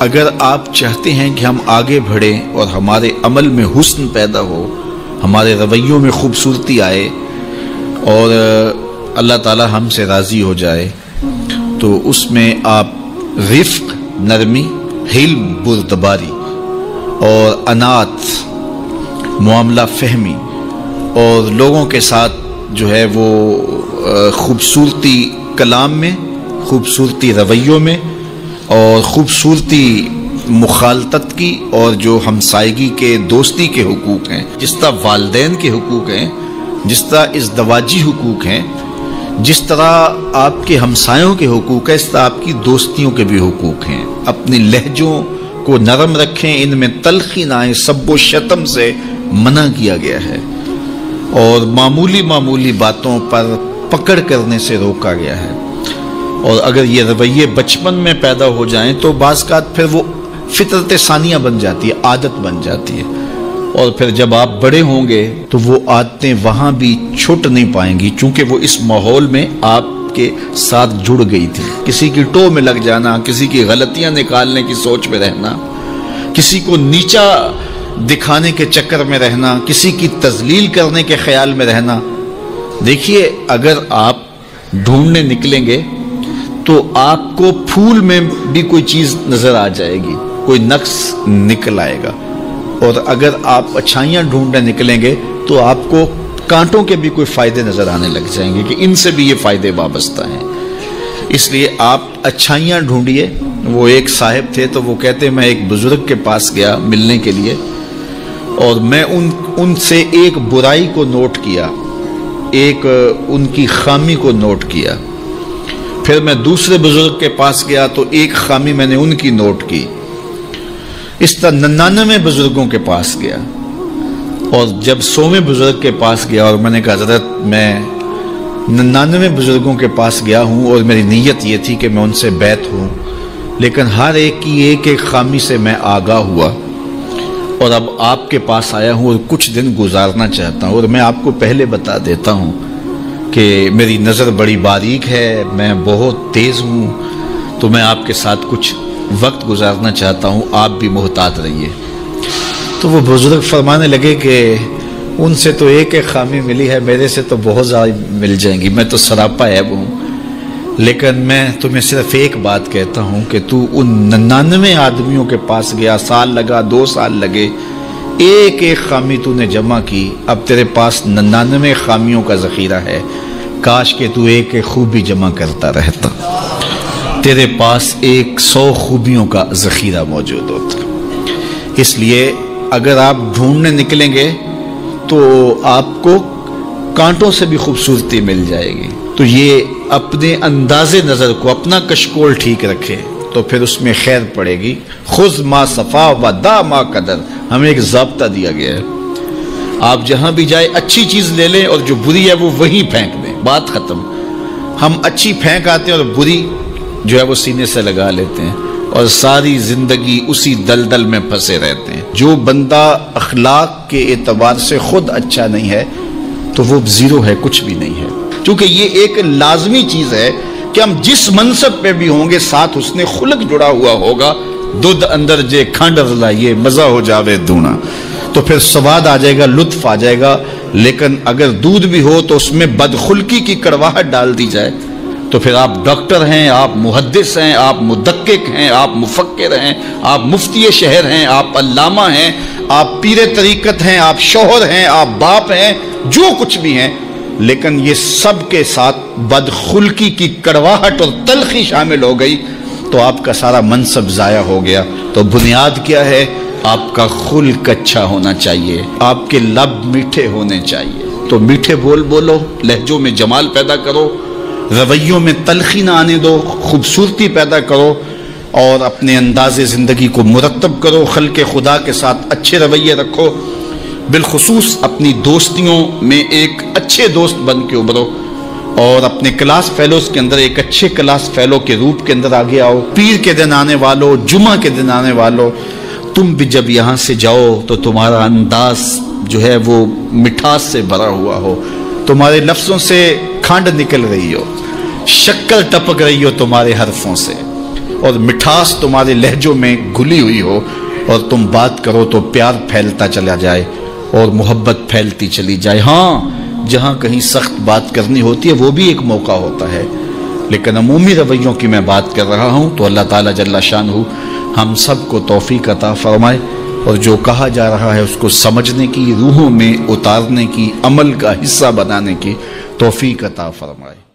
اگر آپ چاہتے ہیں کہ ہم آگے بڑھیں اور ہمارے عمل میں حسن پیدا ہو، ہمارے رویوں میں خوبصورتی آئے اور اللہ تعالی ہم سے راضی ہو جائے، تو اس میں آپ رفق، نرمی، حلم، بردباری اور انات، معاملہ فہمی اور لوگوں کے ساتھ جو ہے وہ خوبصورتی کلام میں، خوبصورتی رویوں میں اور خوبصورتی مخالطت کی، اور جو ہمسائیگی کے دوستی کے حقوق ہیں، جس طرح والدین کے حقوق ہیں، جس طرح ازدواجی حقوق ہیں، جس طرح آپ کے ہمسایوں کے حقوق ہیں، اس طرح آپ کی دوستیوں کے بھی حقوق ہیں۔ اپنے لہجوں کو نرم رکھیں، ان میں تلخی نہ آئے، سب و شتم سے منع کیا گیا ہے اور معمولی باتوں پر پکڑ کرنے سے روکا گیا ہے۔ اور اگر یہ رویے بچپن میں پیدا ہو جائیں تو بعض اوقات پھر وہ فطرت ثانیہ بن جاتی ہے، عادت بن جاتی ہے، اور پھر جب آپ بڑے ہوں گے تو وہ عادتیں وہاں بھی چھوٹ نہیں پائیں گی، چونکہ وہ اس ماحول میں آپ کے ساتھ جڑ گئی تھی۔ کسی کی ٹو میں لگ جانا، کسی کی غلطیاں نکالنے کی سوچ میں رہنا، کسی کو نیچا دکھانے کے چکر میں رہنا، کسی کی تذلیل کرنے کے خیال میں رہنا۔ دیکھیے، اگر آپ ڈھونڈنے نکلیں گے تو آپ کو پھول میں بھی کوئی چیز نظر آ جائے گی، کوئی نقص نکل آئے گا، اور اگر آپ اچھائیاں ڈھونڈنے نکلیں گے تو آپ کو کانٹوں کے بھی کوئی فائدے نظر آنے لگ جائیں گے کہ ان سے بھی یہ فائدے وابستہ ہیں۔ اس لیے آپ اچھائیاں ڈھونڈیے۔ وہ ایک صاحب تھے تو وہ کہتے میں ایک بزرگ کے پاس گیا ملنے کے لیے، اور میں ان سے ایک برائی کو نوٹ کیا، ایک ان کی خامی کو نوٹ کیا۔ پھر میں دوسرے بزرگ کے پاس گیا تو ایک خامی میں نے ان کی نوٹ کی۔ اس طرح 99 بزرگوں کے پاس گیا، اور جب 100ویں بزرگ کے پاس گیا اور میں نے کہا حضرت میں 99 بزرگوں کے پاس گیا ہوں اور میری نیت یہ تھی کہ میں ان سے بیعت ہوں، لیکن ہر ایک کی ایک خامی سے میں آگاہ ہوا، اور اب آپ کے پاس آیا ہوں اور کچھ دن گزارنا چاہتا ہوں، اور میں آپ کو پہلے بتا دیتا ہوں کہ میری نظر بڑی باریک ہے، میں بہت تیز ہوں، تو میں آپ کے ساتھ کچھ وقت گزارنا چاہتا ہوں، آپ بھی محتاط رہیے۔ تو وہ بزرگ فرمانے لگے کہ ان سے تو ایک خامی ملی ہے، میرے سے تو بہت زیادہ مل جائیں گی، میں تو سراپا عیب ہوں، لیکن میں تمہیں صرف ایک بات کہتا ہوں کہ تو ان 99 آدمیوں کے پاس گیا، سال لگا، 2 سال لگے، ایک خامی تو نے جمع کی، اب تیرے پاس 99 خامیوں کا ذخیرہ ہے، کاش کہ تو ایک خوبی جمع کرتا رہتا، تیرے پاس 100 خوبیوں کا ذخیرہ موجود ہوتا۔ اس لیے اگر آپ ڈھونڈنے نکلیں گے تو آپ کو کانٹوں سے بھی خوبصورتی مل جائے گی۔ تو یہ اپنے انداز نظر کو، اپنا کشکول ٹھیک رکھے تو پھر اس میں خیر پڑے گی۔ خذ ما صفا و دا ما قدر، ہمیں ایک ضابطہ دیا گیا ہے، آپ جہاں بھی جائے اچھی چیز لے لیں اور جو بری ہے وہ وہیں پھینک دیں، بات ختم۔ ہم اچھی پھینک آتے ہیں اور بری جو ہے وہ سینے سے لگا لیتے ہیں، اور ساری زندگی اسی دلدل میں پھنسے رہتے ہیں۔ جو بندہ اخلاق کے اعتبار سے خود اچھا نہیں ہے تو وہ زیرو ہے، کچھ بھی نہیں ہے، کیونکہ یہ ایک لازمی چیز ہے کہ ہم جس منصب پہ بھی ہوں گے ساتھ حسن خلق جڑا ہوا ہوگا۔ دودھ اندر جے کھانڈ لائیے مزہ ہو جاوے دونا، تو پھر سواد آ جائے گا، لطف آ جائے گا۔ لیکن اگر دودھ بھی ہو تو اس میں بدخلقی کی کڑواہٹ ڈال دی جائے تو پھر آپ ڈاکٹر ہیں، آپ محدث ہیں، آپ مدقق ہیں، آپ مفکر ہیں، آپ مفتی شہر ہیں، آپ علامہ ہیں، آپ پیر طریقت ہیں، آپ شوہر ہیں، آپ باپ ہیں، جو کچھ بھی ہیں، لیکن یہ سب کے ساتھ بدخلقی کی کڑواہٹ اور تلخی شامل ہو گئی تو آپ کا سارا منصب ضائع ہو گیا۔ تو بنیاد کیا ہے؟ آپ کا خلق اچھا ہونا چاہیے، آپ کے لب میٹھے ہونے چاہیے۔ تو میٹھے بول بولو، لہجوں میں جمال پیدا کرو، رویوں میں تلخی نہ آنے دو، خوبصورتی پیدا کرو، اور اپنے انداز زندگی کو مرتب کرو، خلق خدا کے ساتھ اچھے رویے رکھو، بالخصوص اپنی دوستیوں میں ایک اچھے دوست بن کے ابھرو، اور اپنے کلاس فیلوز کے اندر ایک اچھے کلاس فیلو کے روپ کے اندر آگے آؤ۔ پیر کے دن آنے والو، جمعہ کے دن آنے والو، تم بھی جب یہاں سے جاؤ تو تمہارا انداز جو ہے وہ مٹھاس سے بھرا ہوا ہو، تمہارے لفظوں سے کھانڈ نکل رہی ہو، شکر ٹپک رہی ہو تمہارے حرفوں سے، اور مٹھاس تمہارے لہجوں میں گھلی ہوئی ہو اور تم بات کرو تو پیار پھیلتا چلا جائے اور محبت پھیلتی چلی جائے. ہاں جہاں کہیں سخت بات کرنی ہوتی ہے وہ بھی ایک موقع ہوتا ہے، لیکن عمومی رویوں کی میں بات کر رہا ہوں. تو اللہ تعالیٰ جل شانہ ہم سب کو توفیق عطا فرمائے اور جو کہا جا رہا ہے اس کو سمجھنے کی، روحوں میں اتارنے کی، عمل کا حصہ بنانے کی توفیق عطا فرمائے.